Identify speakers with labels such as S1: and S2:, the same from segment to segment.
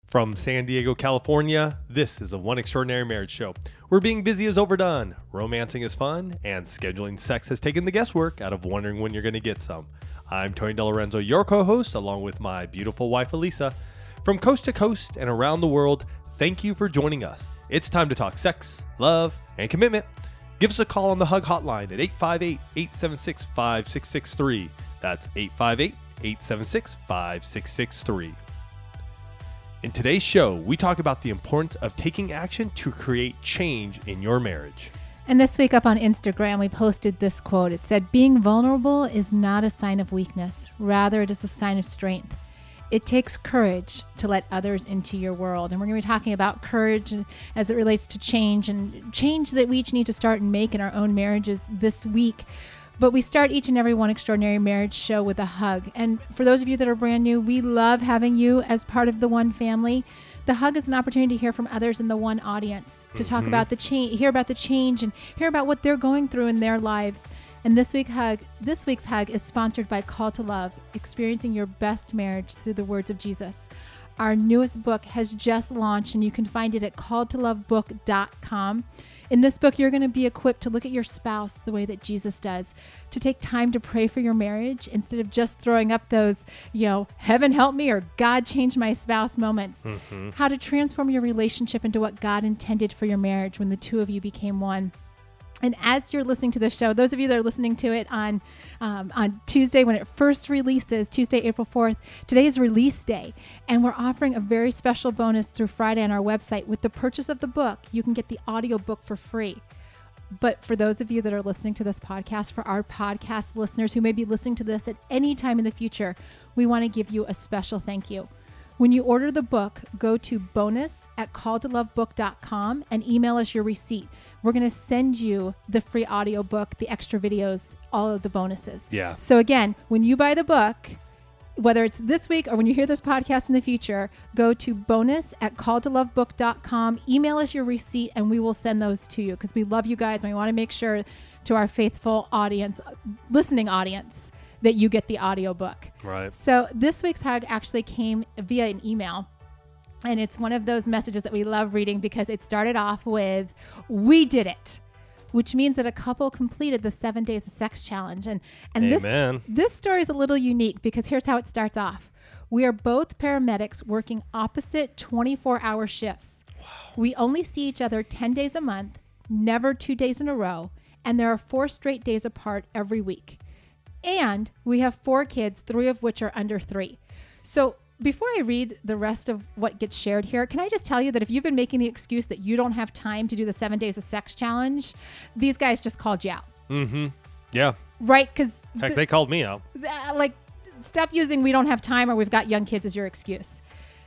S1: From San Diego, California, this is a One Extraordinary Marriage show, where being busy is overdone, romancing is fun, and scheduling sex has taken the guesswork out of wondering when you're going to get some. I'm Tony DeLorenzo, your co-host, along with my beautiful wife, Elisa. From coast to coast and around the world, thank you for joining us. It's time to talk sex, love, and commitment. Give us a call on the HUG hotline at 858-876-5663. That's 858-876-5663. In today's show, we talk about the importance of taking action to create change in your marriage.
S2: And this week up on Instagram, we posted this quote. It said, "Being vulnerable is not a sign of weakness. Rather, it is a sign of strength. It takes courage to let others into your world." And we're going to be talking about courage as it relates to change and change that we each need to start and make in our own marriages this week. But we start each and every One Extraordinary Marriage show with a hug. And for those of you that are brand new, we love having you as part of the One family. The hug is an opportunity to hear from others in the One audience, to talk about the change, hear about the change, and hear about what they're going through in their lives. And this week's hug is sponsored by Call to Love, experiencing your best marriage through the words of Jesus. Our newest book has just launched, and you can find it at calledtolovebook.com. In this book, you're going to be equipped to look at your spouse the way that Jesus does, to take time to pray for your marriage instead of just throwing up those, heaven help me or God change my spouse moments. How to transform your relationship into what God intended for your marriage when the two of you became one. And as you're listening to the show, those of you that are listening to it on Tuesday when it first releases, Tuesday, April 4th, today is release day. And we're offering a very special bonus through Friday on our website. With the purchase of the book, you can get the audio book for free. But for those of you that are listening to this podcast, for our podcast listeners who may be listening to this at any time in the future, we want to give you a special thank you. When you order the book, go to bonus@calledtolovebook.com and email us your receipt. We're going to send you the free audio book, the extra videos, all of the bonuses.
S1: Yeah.
S2: So again, when you buy the book, whether it's this week or when you hear this podcast in the future, go to bonus@calledtolovebook.com, email us your receipt, and we will send those to you because we love you guys and we want to make sure to our faithful audience, listening audience, that you get the audio book.
S1: Right.
S2: So this week's hug actually came via an email. And it's one of those messages that we love reading because it started off with, "We did it," which means that a couple completed the 7 days of sex challenge. And
S1: Amen.
S2: this story is a little unique because here's how it starts off. We are both paramedics working opposite 24-hour shifts. Wow. We only see each other 10 days a month, never 2 days in a row, and there are 4 straight days apart every week. And we have 4 kids, 3 of which are under 3. So before I read the rest of what gets shared here, can I just tell you that if you've been making the excuse that you don't have time to do the 7 days of sex challenge, these guys just called you out.
S1: Yeah.
S2: Right? Because
S1: Heck, they called me out.
S2: Stop using "we don't have time" or "we've got young kids" as your excuse.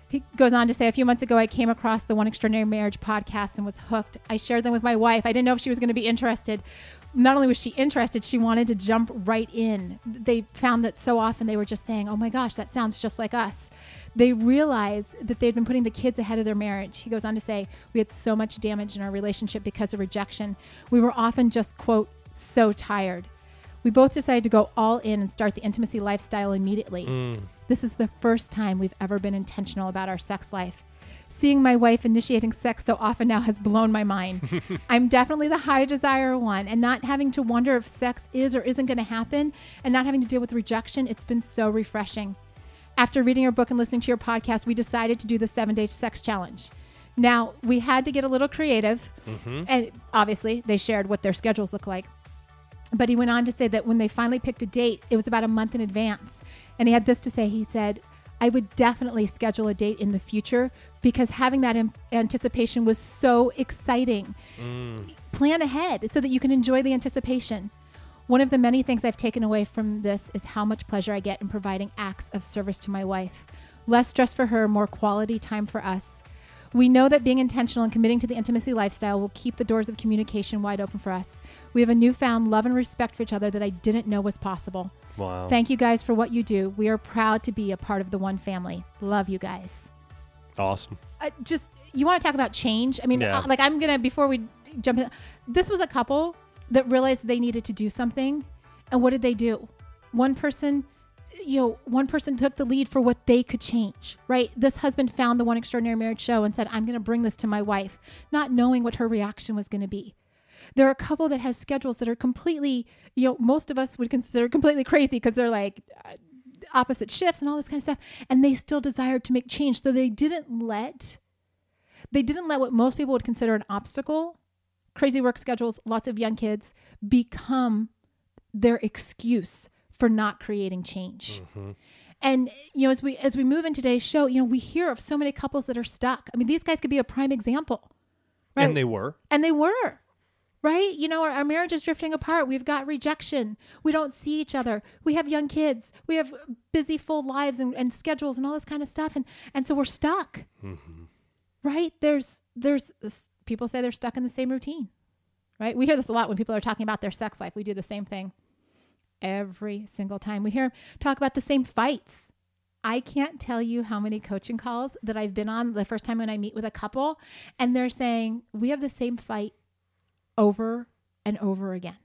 S2: He goes on to say, "A few months ago, I came across the One Extraordinary Marriage podcast and was hooked. I shared them with my wife. I didn't know if she was going to be interested. Not only was she interested, she wanted to jump right in. They found that so often they were just saying, 'Oh my gosh, that sounds just like us.' They realized that they'd been putting the kids ahead of their marriage." He goes on to say, "We had so much damage in our relationship because of rejection. We were often just, quote, so tired. We both decided to go all in and start the intimacy lifestyle immediately. This is the first time we've ever been intentional about our sex life. Seeing my wife initiating sex so often now has blown my mind. I'm definitely the high desire one, and not having to wonder if sex is or isn't going to happen and not having to deal with rejection, it's been so refreshing. After reading your book and listening to your podcast, we decided to do the 7-day sex challenge. Now, we had to get a little creative, and obviously they shared what their schedules look like. But he went on to say that when they finally picked a date, it was about a month in advance. And he had this to say. He said, "I would definitely schedule a date in the future because having that anticipation was so exciting. Plan ahead so that you can enjoy the anticipation. One of the many things I've taken away from this is how much pleasure I get in providing acts of service to my wife. Less stress for her, more quality time for us. We know that being intentional and committing to the intimacy lifestyle will keep the doors of communication wide open for us. We have a newfound love and respect for each other that I didn't know was possible.
S1: Wow.
S2: Thank you guys for what you do. We are proud to be a part of the One family. Love you guys."
S1: Awesome.
S2: You want to talk about change? I mean,
S1: Yeah.
S2: Before we jump in, this was a couple that realized they needed to do something. And what did they do? One person one person took the lead for what they could change, right? This husband found the One Extraordinary Marriage show and said, I'm going to bring this to my wife, not knowing what her reaction was going to be. There are a couple that has schedules that are completely, most of us would consider completely crazy because they're like opposite shifts and all this kind of stuff. And they still desired to make change. So they didn't let what most people would consider an obstacle, crazy work schedules, lots of young kids, become their excuse for not creating change. Mm-hmm. And, as we move in today's show, we hear of so many couples that are stuck. I mean, these guys could be a prime example, right?
S1: And they were.
S2: Right? Our marriage is drifting apart. We've got rejection. We don't see each other. We have young kids. We have busy, full lives and schedules and all this kind of stuff. And so we're stuck, mm-hmm. right? There's people say they're stuck in the same routine, right? We hear this a lot when people are talking about their sex life. We do the same thing every single time. We hear talk about the same fights. I can't tell you how many coaching calls that I've been on the first time when I meet with a couple and they're saying, we have the same fight over and over again.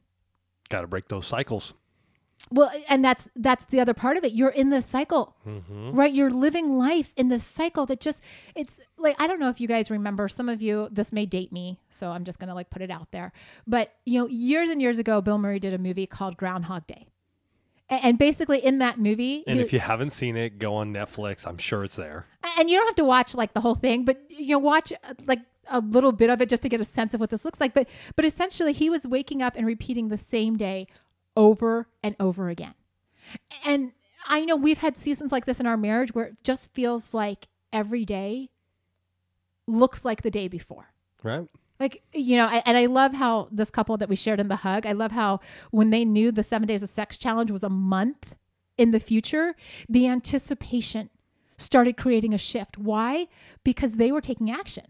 S1: Got to break those cycles.
S2: Well, and that's the other part of it. You're in this cycle, mm-hmm. right? You're living life in this cycle that it's like, I don't know if you guys remember, some of you, this may date me, so I'm just going to put it out there. But, years and years ago, Bill Murray did a movie called Groundhog Day. And basically in that movie...
S1: And if you haven't seen it, go on Netflix. I'm sure it's there.
S2: And you don't have to watch the whole thing, but watch a little bit of it just to get a sense of what this looks like. But essentially he was waking up and repeating the same day over and over again. And I know we've had seasons like this in our marriage where it just feels like every day looks like the day before.
S1: Right.
S2: And I love how this couple that we shared in the hug, I love how when they knew the 7 Days of Sex Challenge was a month in the future, the anticipation started creating a shift. Why? Because they were taking action,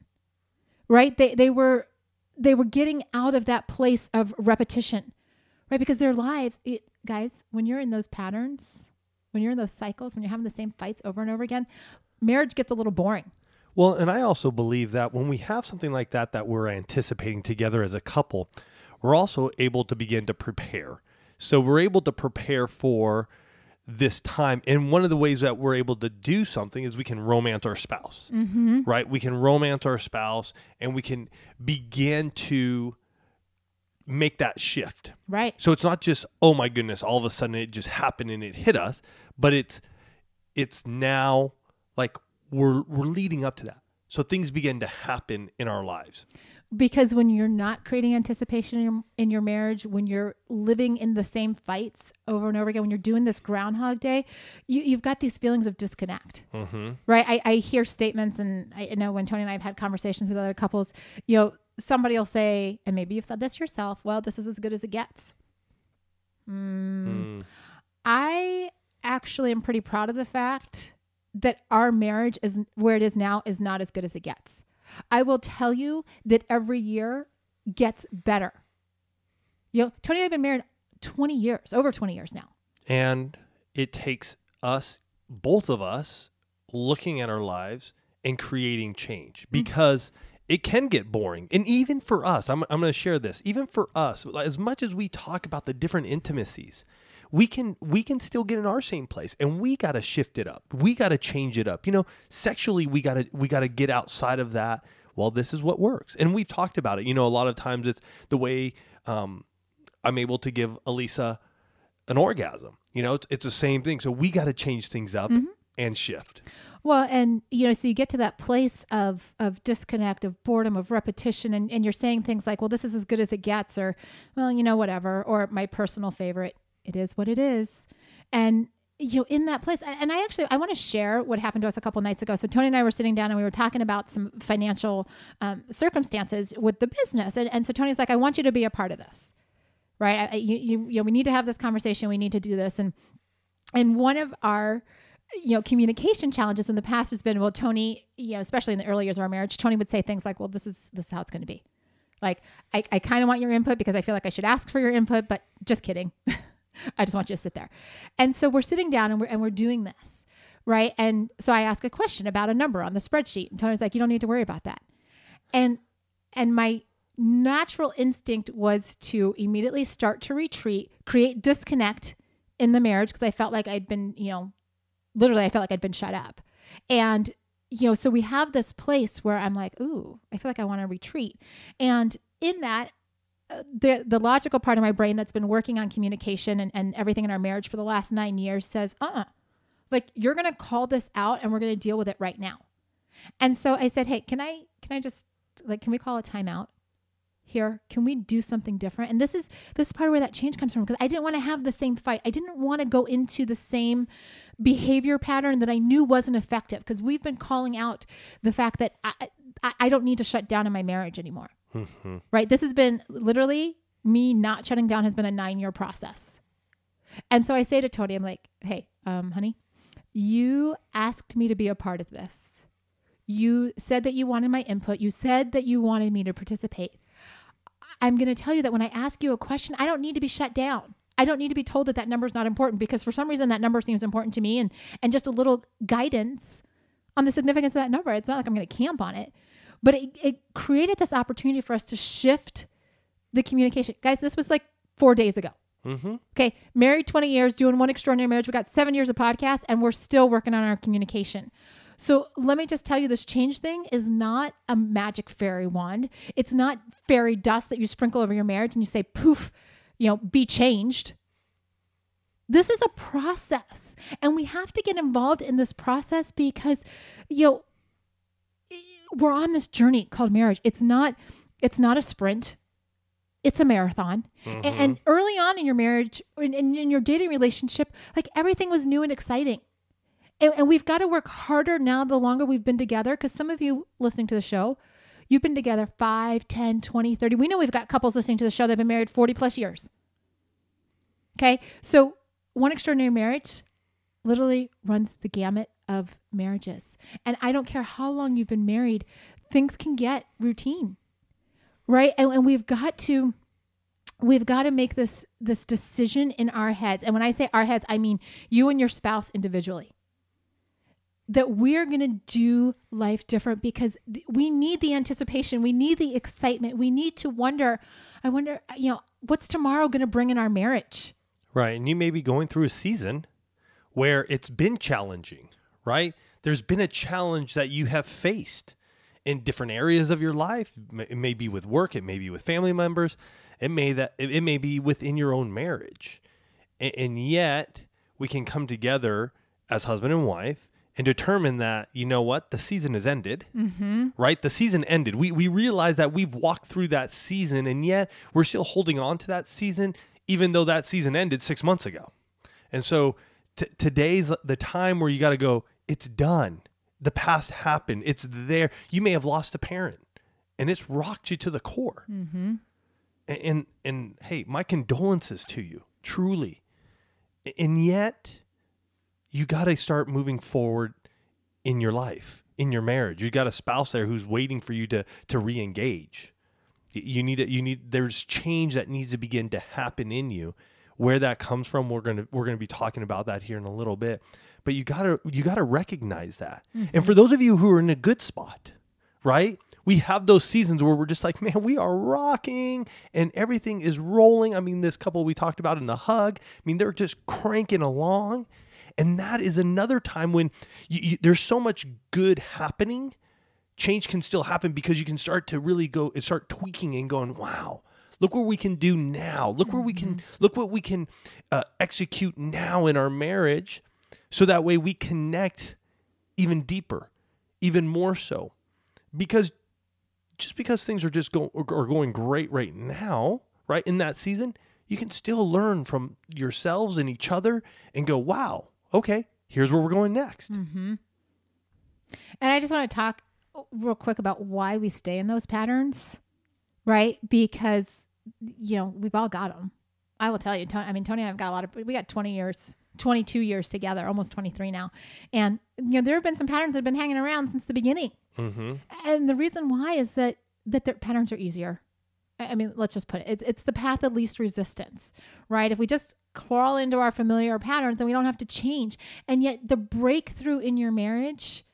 S2: right? They were getting out of that place of repetition, right? Because their lives, guys, when you're in those patterns, when you're in those cycles, when you're having the same fights over and over again, marriage gets a little boring.
S1: Well, and I also believe that when we have something like that we're anticipating together as a couple, we're also able to begin to prepare. So we're able to prepare for this time. And one of the ways that we're able to do something is we can romance our spouse, mm-hmm. right? We can romance our spouse and we can begin to make that shift.
S2: Right.
S1: So it's not just, oh my goodness, all of a sudden it just happened and it hit us, but it's now we're leading up to that. So things begin to happen in our lives.
S2: Because when you're not creating anticipation in your marriage, when you're living in the same fights over and over again, when you're doing this Groundhog Day, you've got these feelings of disconnect, mm-hmm. right? I hear statements, and I know when Tony and I have had conversations with other couples, somebody will say, and maybe you've said this yourself, well, this is as good as it gets. I actually am pretty proud of the fact that our marriage is where it is now is not as good as it gets. I will tell you that every year gets better. Tony and I have been married 20 years, over 20 years now.
S1: And it takes us, both of us, looking at our lives and creating change because it can get boring. And even for us, I'm going to share this, even for us, as much as we talk about the different intimacies, we can still get in our same place, and we got to shift it up. We got to change it up. Sexually, we got to get outside of that. Well, this is what works. And we've talked about it. A lot of times it's the way I'm able to give Elisa an orgasm. It's the same thing. So we got to change things up mm-hmm. and shift.
S2: Well, and, so you get to that place of disconnect, of boredom, of repetition, and you're saying things like, well, this is as good as it gets, or, well, whatever, or my personal favorite, it is what it is. And, in that place, and I want to share what happened to us a couple nights ago. So Tony and I were sitting down and we were talking about some financial circumstances with the business. And so Tony's like, I want you to be a part of this, right? We need to have this conversation. We need to do this. And one of our communication challenges in the past has been, well, Tony, especially in the early years of our marriage, Tony would say things like, well, this is how it's going to be. Like, I kind of want your input because I feel like I should ask for your input, but just kidding. I just want you to sit there. And so we're sitting down and we're doing this, right? And so I ask a question about a number on the spreadsheet, and Tony's like, you don't need to worry about that. And my natural instinct was to immediately start to retreat, create disconnect in the marriage because I felt like I'd been, literally I felt like I'd been shut up. And, so we have this place where I'm like, ooh, I feel like I want to retreat. And in that, the logical part of my brain that's been working on communication and everything in our marriage for the last 9 years says, like you're going to call this out and we're going to deal with it right now. And so I said, hey, can I just can we call a timeout here? Can we do something different? And this is part of where that change comes from, because I didn't want to have the same fight. I didn't want to go into the same behavior pattern that I knew wasn't effective, because we've been calling out the fact that I don't need to shut down in my marriage anymore. Mm-hmm. Right? This has been literally me not shutting down has been a 9-year process. And so I say to Tony, I'm like, hey, honey, you asked me to be a part of this. You said that you wanted my input. You said that you wanted me to participate. I'm going to tell you that when I ask you a question, I don't need to be shut down. I don't need to be told that number is not important, because for some reason that number seems important to me, and just a little guidance on the significance of that number. It's not like I'm going to camp on it, but it created this opportunity for us to shift the communication. Guys, this was like 4 days ago. Mm-hmm. Okay. Married 20 years, doing One Extraordinary Marriage. We got 7 years of podcast and we're still working on our communication. So let me just tell you, this change thing is not a magic fairy wand. It's not fairy dust that you sprinkle over your marriage and you say, poof, be changed. This is a process, and we have to get involved in this process because, we're on this journey called marriage. It's not a sprint. It's a marathon. Mm-hmm. And early on in your marriage, in your dating relationship, like everything was new and exciting. And we've got to work harder now the longer we've been together, because some of you listening to the show, you've been together 5, 10, 20, 30. We know we've got couples listening to the show that have been married 40 plus years. Okay. So One Extraordinary Marriage literally runs the gamut of marriages. And I don't care how long you've been married, things can get routine, right? And we've got to make this decision in our heads. And when I say our heads, I mean you and your spouse individually, that we're going to do life different, because we need the anticipation. We need the excitement. We need to wonder, what's tomorrow going to bring in our marriage?
S1: Right. And you may be going through a season where it's been challenging, right? There's been a challenge that you have faced in different areas of your life. It may be with work. It may be with family members. It may be within your own marriage. And yet we can come together as husband and wife and determine that, the season has ended, mm-hmm. right? The season ended. We realize that we've walked through that season, and yet we're still holding on to that season, even though that season ended 6 months ago. And so today's the time where you got to go, it's done. The past happened. It's there. You may have lost a parent and it's rocked you to the core. Mm-hmm. And hey, my condolences to you, truly. And yet you got to start moving forward in your life, in your marriage. You got a spouse there who's waiting for you to re-engage. There's change that needs to begin to happen in you. Where that comes from, we're gonna be talking about that here in a little bit. But you gotta recognize that. Mm-hmm. And for those of you who are in a good spot, right? We have those seasons where we're just like, man, we are rocking and everything is rolling. I mean, this couple we talked about in the hug, they're just cranking along. And that is another time when there's so much good happening. Change can still happen because you can start to really go and start tweaking and going, wow, look what we can do now. Look what we can execute now in our marriage. So that way we connect even deeper, even more so. Because just because things are going great right now, right, in that season, you can still learn from yourselves and each other and go, wow, okay, here's where we're going next.
S2: Mm-hmm. And I just want to talk real quick about why we stay in those patterns, right? Because, we've all got them. I will tell you, Tony and I've got we got 22 years together, almost 23 now. And, there have been some patterns that have been hanging around since the beginning. Mm-hmm. And the reason why is that their patterns are easier. Let's just put it. It's the path of least resistance, right? If we just crawl into our familiar patterns, then we don't have to change. And yet the breakthrough in your marriage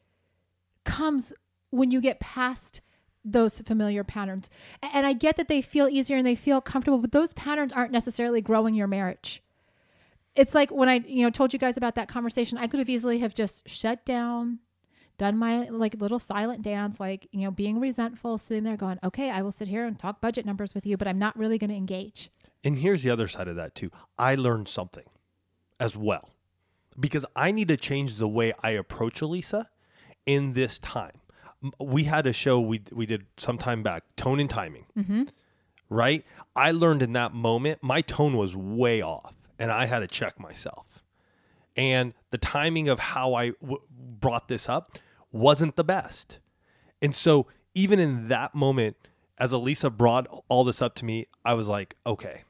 S2: comes when you get past those familiar patterns. And I get that they feel easier and they feel comfortable, but those patterns aren't necessarily growing your marriage. it's like when I, told you guys about that conversation, I could have easily have just shut down, done my like little silent dance, like, being resentful, sitting there going, okay, I will sit here and talk budget numbers with you, but I'm not really going to engage.
S1: And here's the other side of that too. I learned something as well, because I need to change the way I approach Elisa in this time. We had a show we did some time back, tone and timing, right? I learned in that moment, my tone was way off and I had to check myself. And the timing of how I brought this up wasn't the best. And so even in that moment, as Elisa brought all this up to me, I was like, okay,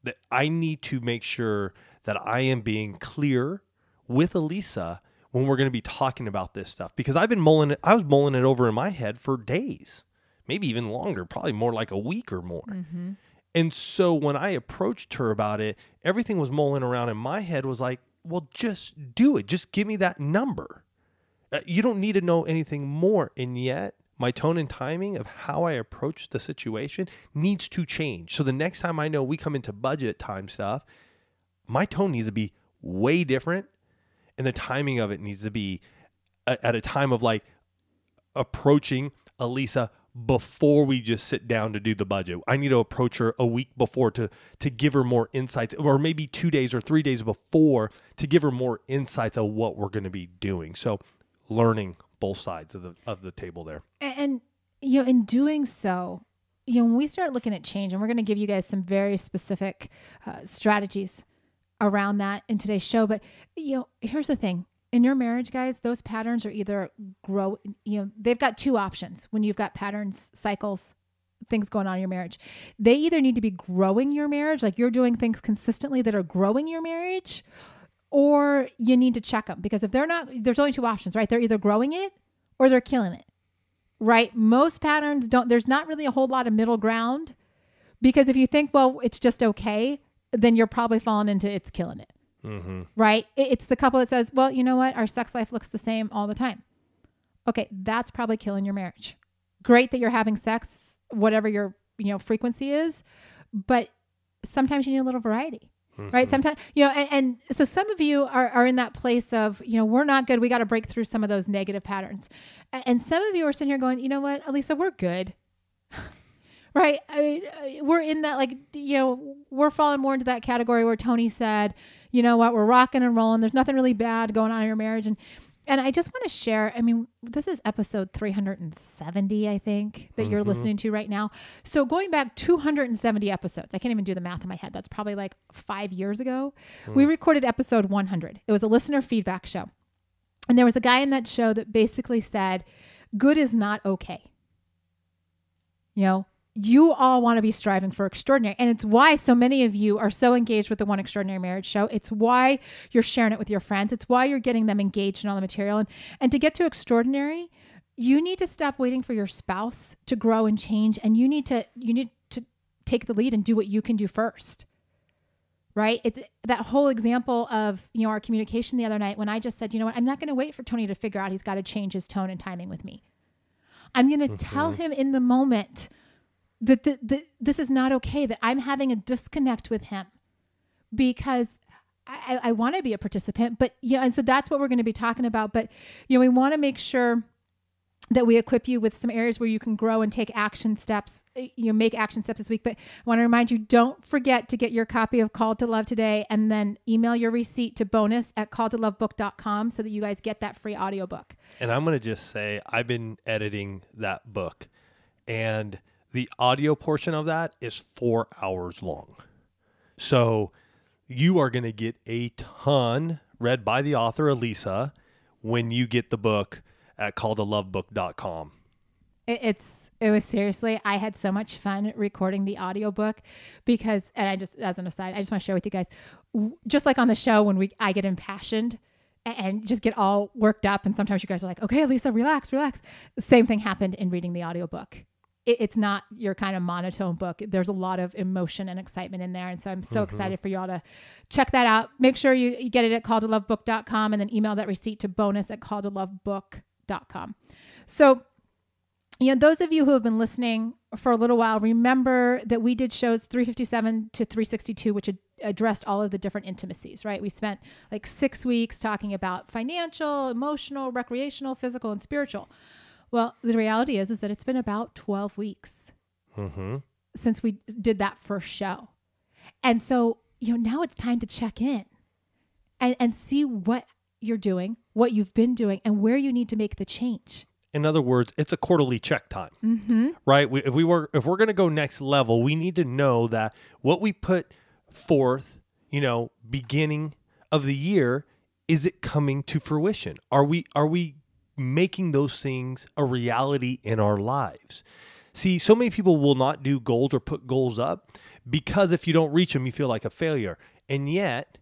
S1: that I need to make sure that I am being clear with Elisa when we're going to be talking about this stuff, because I was mulling it over in my head for days, maybe even longer, probably more like a week or more. And so when I approached her about it, everything was mulling around in my head was like, well, just do it. Just give me that number. You don't need to know anything more. And yet my tone and timing of how I approach the situation needs to change. So the next time I know we come into budget time stuff, my tone needs to be way different. And the timing of it needs to be at a time of like approaching Elisa before we just sit down to do the budget. I need to approach her a week before to give her more insights, or maybe 2 days or 3 days before to give her more insights of what we're going to be doing. So learning both sides of the table there.
S2: And in doing so, when we start looking at change, and we're going to give you guys some very specific strategies around that in today's show. But, here's the thing. In your marriage, guys, those patterns are either they've got two options when you've got patterns, cycles, things going on in your marriage. They either need to be growing your marriage, like you're doing things consistently that are growing your marriage, or you need to check them, because if they're not, there's only two options, right? They're either growing it or they're killing it, right? Most patterns there's not really a whole lot of middle ground, because if you think, well, it's just okay, then you're probably falling into it's killing it. Right? It's the couple that says, well, you know what? Our sex life looks the same all the time. Okay. That's probably killing your marriage. Great that you're having sex, whatever your, frequency is, but sometimes you need a little variety, right? Sometimes, and so some of you are in that place of, we're not good. We got to break through some of those negative patterns. And some of you are sitting here going, you know what, Elisa, we're good. Right. I mean, we're in that, like, we're falling more into that category where Tony said, you know what, we're rocking and rolling. There's nothing really bad going on in your marriage. And I just want to share, I mean, this is episode 370, I think, that you're listening to right now. So going back 270 episodes, I can't even do the math in my head. That's probably like 5 years ago. We recorded episode 100. It was a listener feedback show. And there was a guy in that show that basically said, good is not okay. You all want to be striving for extraordinary. And it's why so many of you are so engaged with the One Extraordinary Marriage show. It's why you're sharing it with your friends. It's why you're getting them engaged in all the material. And to get to extraordinary, you need to stop waiting for your spouse to grow and change. And you need to take the lead and do what you can do first. Right? It's that whole example of, our communication the other night when I just said, you know what, I'm not going to wait for Tony to figure out he's got to change his tone and timing with me. I'm going to tell him in the moment that this is not okay, that I'm having a disconnect with him, because I want to be a participant, but, and so that's what we're going to be talking about. But, we want to make sure that we equip you with some areas where you can grow and take action steps, make action steps this week. But I want to remind you, don't forget to get your copy of Called to Love today, and then email your receipt to bonus@calledtolovebook.com so that you guys get that free audiobook.
S1: And I'm going to just say, I've been editing that book, and the audio portion of that is 4 hours long. So you are going to get a ton read by the author, Elisa, when you get the book at calledtolovebook.com.
S2: It was seriously, I had so much fun recording the audiobook because, and I just, as an aside, I just want to share with you guys, just like on the show when I get impassioned and just get all worked up, and sometimes you guys are like, okay, Elisa, relax. The same thing happened in reading the audiobook. It's not your kind of monotone book. There's a lot of emotion and excitement in there. And so I'm so excited for y'all to check that out. Make sure you get it at calledtolovebook.com, and then email that receipt to bonus@calledtolovebook.com. So, those of you who have been listening for a little while, remember that we did shows 357 to 362, which addressed all of the different intimacies, right? We spent like 6 weeks talking about financial, emotional, recreational, physical, and spiritual. Well, the reality is that it's been about 12 weeks since we did that first show. And so, now it's time to check in and see what you're doing, what you've been doing, and where you need to make the change.
S1: In other words, it's a quarterly check time, right? If we're going to go next level, we need to know that what we put forth, beginning of the year, is it coming to fruition? Are we making those things a reality in our lives? See, so many people will not do goals or put goals up because if you don't reach them, you feel like a failure. And yet,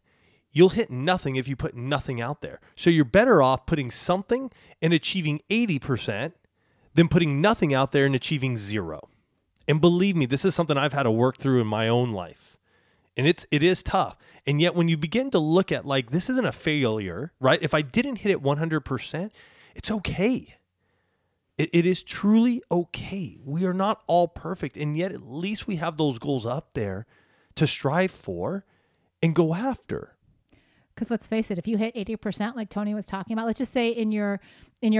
S1: you'll hit nothing if you put nothing out there. So you're better off putting something and achieving 80% than putting nothing out there and achieving 0. And believe me, this is something I've had to work through in my own life. And it is tough. And yet when you begin to look at like, this isn't a failure, right? If I didn't hit it 100%, it's okay. It is truly okay. We are not all perfect. And yet at least we have those goals up there to strive for and go after.
S2: Because let's face it, if you hit 80%, like Tony was talking about, let's just say in your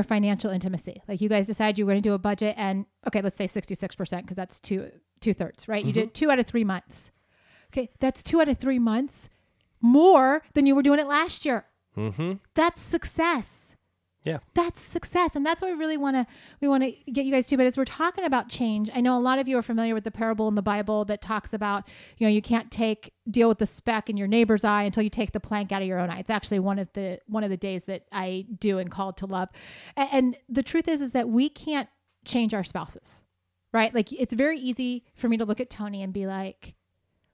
S2: financial intimacy, like you guys decide you're going to do a budget and, okay, let's say 66%, because that's two-thirds, right? You did 2 out of 3 months. Okay, that's 2 out of 3 months more than you were doing it last year. That's success.
S1: Yeah.
S2: That's success. And that's what we really want to get you guys to. But as we're talking about change, I know a lot of you are familiar with the parable in the Bible that talks about, you can't deal with the speck in your neighbor's eye until you take the plank out of your own eye. It's actually one of the days that I do in Called to Love. And the truth is that we can't change our spouses, right? Like it's very easy for me to look at Tony and be like,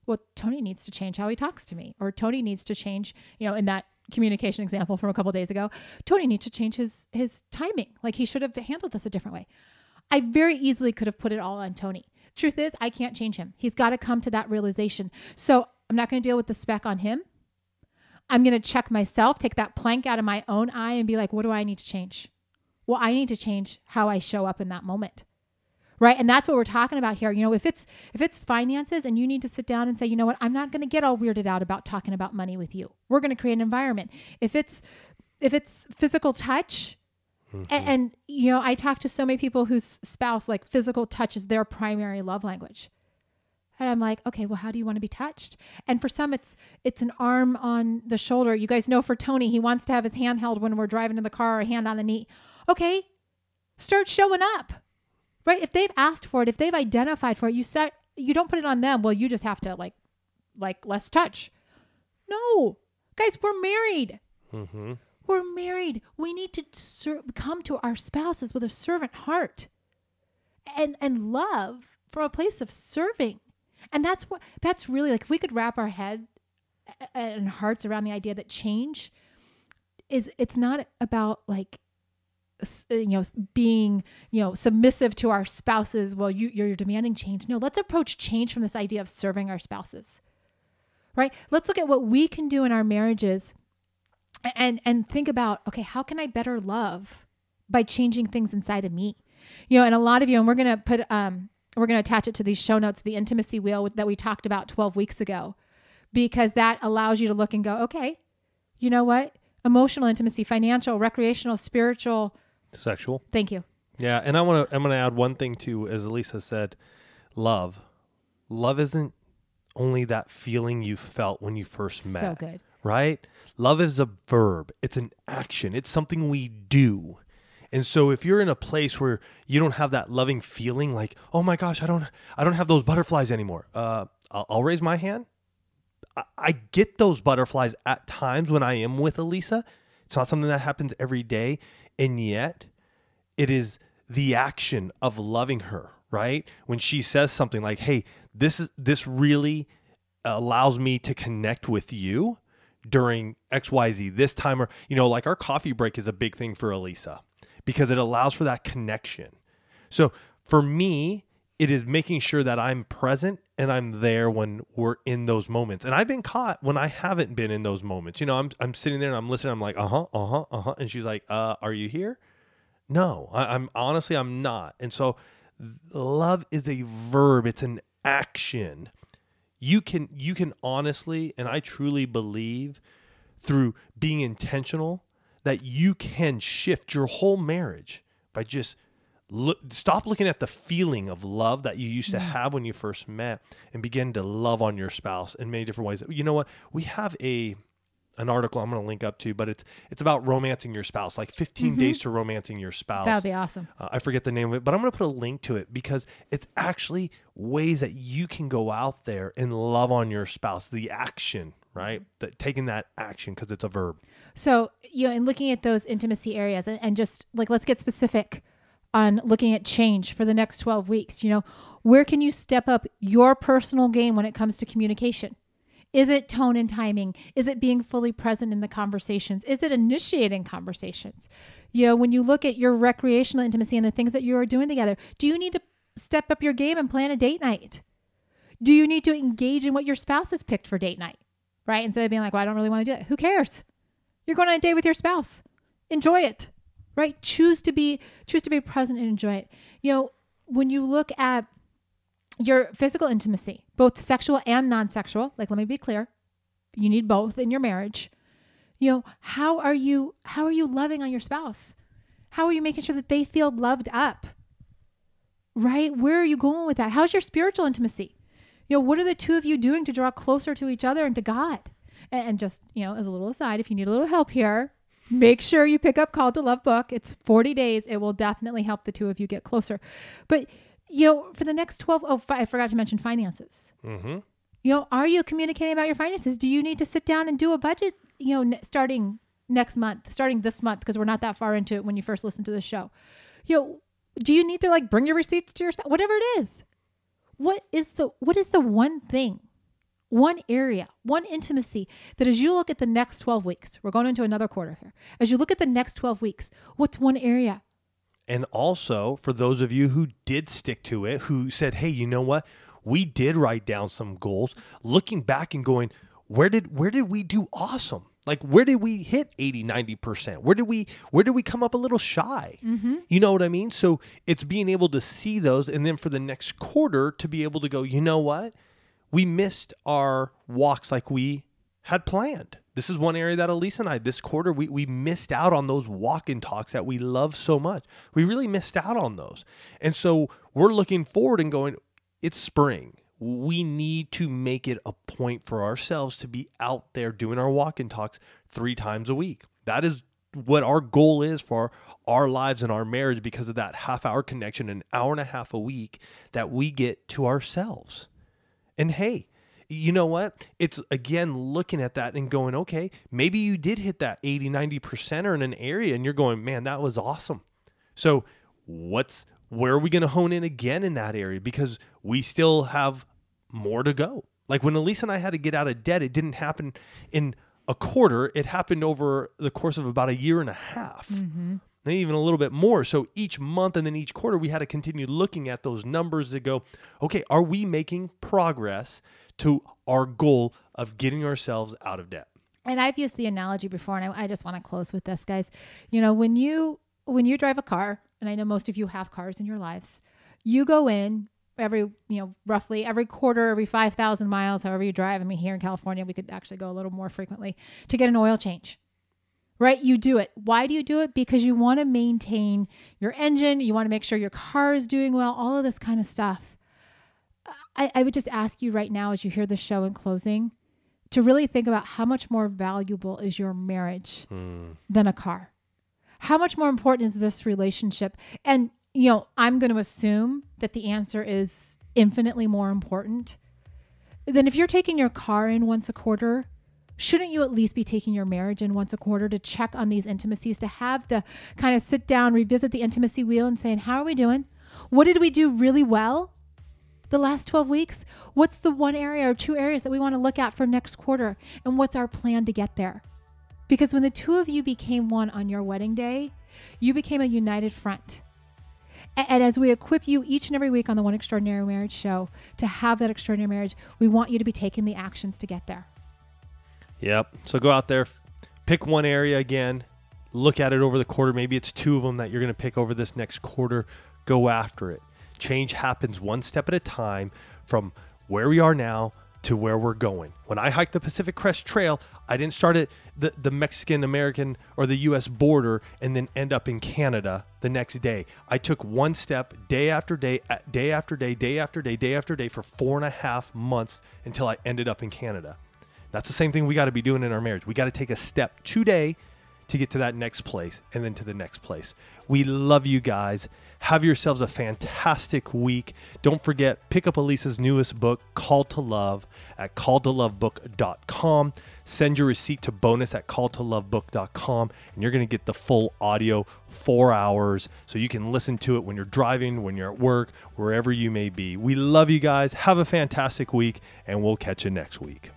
S2: well, Tony needs to change how he talks to me, or Tony needs to change, in that communication example from a couple of days ago, Tony needs to change his timing. Like he should have handled this a different way. I very easily could have put it all on Tony. Truth is, I can't change him. He's got to come to that realization. So I'm not going to deal with the speck on him. I'm going to check myself, take that plank out of my own eye and be like, what do I need to change? Well, I need to change how I show up in that moment. Right. And that's what we're talking about here. If it's finances and you need to sit down and say, you know what, I'm not going to get all weirded out about talking about money with you. We're going to create an environment. If it's physical touch and I talk to so many people whose spouse, like physical touch is their primary love language. And I'm like, okay, well, how do you want to be touched? And for some, it's an arm on the shoulder. You guys know for Tony, he wants to have his hand held when we're driving in the car or a hand on the knee. Okay, start showing up. Right? If they've asked for it, if they've identified for it, you don't put it on them. Well, you just have to like less touch. No, guys, we're married. We're married. We need to come to our spouses with a servant heart and love from a place of serving. And that's really like, if we could wrap our head and hearts around the idea that change it's not about like, being, submissive to our spouses. Well, you're demanding change. No, let's approach change from this idea of serving our spouses, right? Let's look at what we can do in our marriages and think about, okay, how can I better love by changing things inside of me? And a lot of you, and we're going to attach it to these show notes, the intimacy wheel that we talked about 12 weeks ago, because that allows you to look and go, okay, you know what? Emotional intimacy, financial, recreational, spiritual,
S1: sexual.
S2: Thank you.
S1: Yeah, and I'm gonna add one thing too, as Elisa said, love. Love isn't only that feeling you felt when you first met.
S2: So good.
S1: Right? Love is a verb. It's an action. It's something we do. And so if you're in a place where you don't have that loving feeling, like, oh my gosh, I don't have those butterflies anymore. I'll raise my hand. I get those butterflies at times when I am with Elisa. It's not something that happens every day. And yet it is the action of loving her, right? When she says something like, hey, this really allows me to connect with you during XYZ this time, or, like our coffee break is a big thing for Elisa because it allows for that connection. So for me, it is making sure that I'm present and I'm there when we're in those moments. And I've been caught when I haven't been in those moments. I'm sitting there and I'm listening. I'm like, and she's like, are you here? No, I'm honestly, I'm not. And so love is a verb. It's an action. You can honestly, and I truly believe through being intentional that you can shift your whole marriage by just stop looking at the feeling of love that you used to have when you first met and begin to love on your spouse in many different ways. You know what? We have an article I'm going to link up to, but it's about romancing your spouse, like 15 days to romancing your spouse.
S2: That would be awesome.
S1: I forget the name of it, but I'm going to put a link to it because it's actually ways that you can go out there and love on your spouse. The action, right? Taking that action, because it's a verb.
S2: So, in looking at those intimacy areas and just like, let's get specific on looking at change for the next 12 weeks. Where can you step up your personal game when it comes to communication? Is it tone and timing? Is it being fully present in the conversations? Is it initiating conversations? When you look at your recreational intimacy and the things that you are doing together, do you need to step up your game and plan a date night? Do you need to engage in what your spouse has picked for date night, right? Instead of being like, well, I don't really want to do that. Who cares? You're going on a date with your spouse. Enjoy it, right? Choose to be present and enjoy it. When you look at your physical intimacy, both sexual and non-sexual, like, let me be clear, you need both in your marriage. How are you loving on your spouse? How are you making sure that they feel loved up? Right? Where are you going with that? How's your spiritual intimacy? What are the two of you doing to draw closer to each other and to God? And just, as a little aside, if you need a little help here, make sure you pick up Called to Love book. It's 40 days. It will definitely help the two of you get closer. But for the next 12, I forgot to mention finances. Mm-hmm. Are you communicating about your finances? Do you need to sit down and do a budget, starting this month, because we're not that far into it when you first listen to the show. Do you need to bring your receipts to your spouse? Whatever it is. What is the one thing, one area, one intimacy that as you look at the next 12 weeks, we're going into another quarter here. As you look at the next 12 weeks, what's one area?
S1: And also, for those of you who did stick to it, who said, hey, you know what? We did write down some goals, looking back and going, where did we do awesome? Like, where did we hit 80, 90%? Where did we come up a little shy? Mm-hmm. You know what I mean? So it's being able to see those, and then for the next quarter to be able to go, you know what? We missed our walks like we had planned. This is one area that Elisa and I, this quarter, we missed out on those walk-in talks that we love so much. We really missed out on those. And so we're looking forward and going, it's spring. We need to make it a point for ourselves to be out there doing our walk-in talks 3 times a week. That is what our goal is for our lives and our marriage, because of that half-hour connection, an hour and a half a week that we get to ourselves. And hey, you know what? It's, again, looking at that and going, okay, maybe you did hit that 80, 90% or in an area and you're going, man, that was awesome. So where are we going to hone in again in that area? Because we still have more to go. Like when Elisa and I had to get out of debt, it didn't happen in a quarter. It happened over the course of about a year and a half. Mm-hmm. Maybe even a little bit more. So each month and then each quarter, we had to continue looking at those numbers to go, okay, are we making progress to our goal of getting ourselves out of debt?
S2: And I've used the analogy before, and I just want to close with this, guys. When you drive a car, and I know most of you have cars in your lives, you go in roughly every quarter, every 5,000 miles, however you drive. I mean, here in California, we could actually go a little more frequently to get an oil change. Right? You do it. Why do you do it? Because you want to maintain your engine. You want to make sure your car is doing well, all of this kind of stuff. I would just ask you right now, as you hear the show in closing, to really think about how much more valuable is your marriage than a car. How much more important is this relationship? And, I'm going to assume that the answer is infinitely more important. Then if you're taking your car in once a quarter, shouldn't you at least be taking your marriage in once a quarter to check on these intimacies, to have the kind of sit down, revisit the intimacy wheel and saying, how are we doing? What did we do really well the last 12 weeks? What's the one area or 2 areas that we want to look at for next quarter? And what's our plan to get there? Because when the two of you became one on your wedding day, you became a united front. And as we equip you each and every week on the One Extraordinary Marriage show to have that extraordinary marriage, we want you to be taking the actions to get there.
S1: Yep. So go out there, pick one area again, look at it over the quarter. Maybe it's 2 of them that you're going to pick over this next quarter. Go after it. Change happens one step at a time, from where we are now to where we're going. When I hiked the Pacific Crest Trail, I didn't start at the Mexican-American or the U.S. border and then end up in Canada the next day. I took one step day after day, day after day, day after day, day after day for 4.5 months until I ended up in Canada. That's the same thing we got to be doing in our marriage. We got to take a step today to get to that next place and then to the next place. We love you guys. Have yourselves a fantastic week. Don't forget, pick up Elisa's newest book, Called to Love, at calledtolovebook.com. Send your receipt to bonus at calledtolovebook.com, and you're going to get the full audio 4 hours so you can listen to it when you're driving, when you're at work, wherever you may be. We love you guys. Have a fantastic week, and we'll catch you next week.